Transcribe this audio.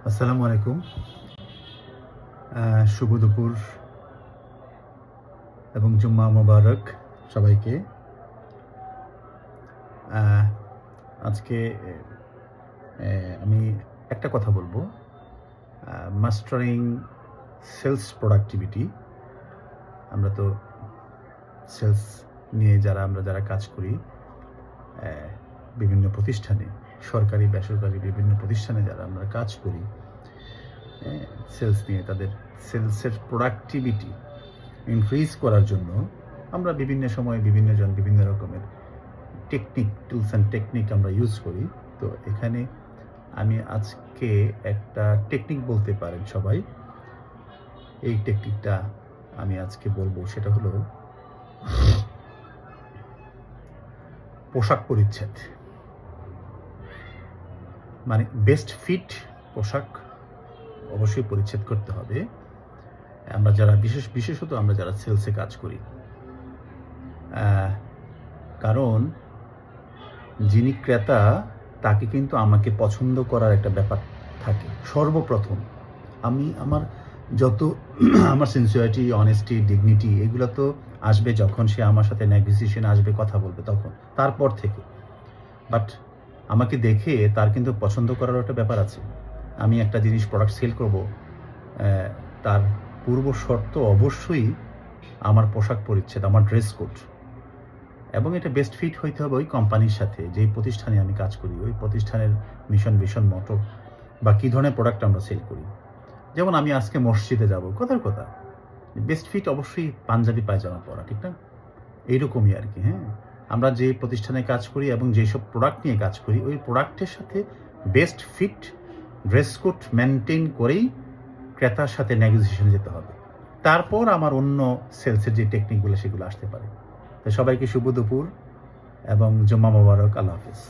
আসসালামু আলাইকুম। শুভ দুপুর এবং জুম্মা মোবারক সবাইকে। আজকে আমি একটা কথা বলবো, মাস্টারিং সেলস প্রোডাক্টিভিটি। আমরা তো সেলস নিয়ে যারা কাজ করি বিভিন্ন প্রতিষ্ঠানে, সরকারি বেসরকারি বিভিন্ন প্রতিষ্ঠানে যারা আমরা কাজ করি, সেলস নিয়ে তাদের সেলসের প্রোডাক্টিভিটি ইনক্রিজ করার জন্য আমরা বিভিন্ন সময়ে বিভিন্ন রকমের টুলস অ্যান্ড টেকনিক আমরা ইউজ করি। তো এখানে আমি আজকে একটা টেকনিক বলতে পারেন সবাই, এই টেকনিকটা আমি আজকে বলবো, সেটা হলো পোশাক পরিচ্ছদ। মানে বেস্ট ফিট পোশাক অবশ্যই পরিচ্ছদ করতে হবে। আমরা যারা বিশেষত আমরা যারা সেলসে কাজ করি, কারণ যিনি ক্রেতা তাকে কিন্তু আমাকে পছন্দ করার একটা ব্যাপার থাকে। সর্বপ্রথম আমি আমার সিনসিয়ারিটি, অনেস্টি, ডিগনিটি এগুলো তো আসবে যখন সে আমার সাথে নেগোসিয়েশন আসবে, কথা বলবে, তখন তারপর থেকে। বাট আমাকে দেখে তার কিন্তু পছন্দ করারও একটা ব্যাপার আছে। আমি একটা জিনিস প্রোডাক্ট সেল করব, তার পূর্ব শর্ত অবশ্যই আমার পোশাক পরিচ্ছদ, আমার ড্রেস কোড, এবং এটা বেস্ট ফিট হইতে হবে ওই কোম্পানির সাথে, যেই প্রতিষ্ঠানে আমি কাজ করি, ওই প্রতিষ্ঠানের মিশন, ভিশন, মটো বা কী ধরনের প্রোডাক্ট আমরা সেল করি। যেমন আমি আজকে মসজিদে যাব, কথার কথা, বেস্ট ফিট অবশ্যই পাঞ্জাবি পায়জামা পরা, ঠিক না? এইরকমই আর কি। হ্যাঁ, আমরা যে প্রতিষ্ঠানে কাজ করি এবং যেসব প্রোডাক্ট নিয়ে কাজ করি, ওই প্রোডাক্টের সাথে best fit dress code maintain করেই ক্রেতার সাথে নেগোসিয়েশনে যেতে হবে। তারপর আমার অন্য সেলসের যে টেকনিকগুলো সেগুলো আসতে পারে। তো সবাইকে শুভ দুপুর এবং জুম্মা মোবারক। আল্লাহ হাফিজ।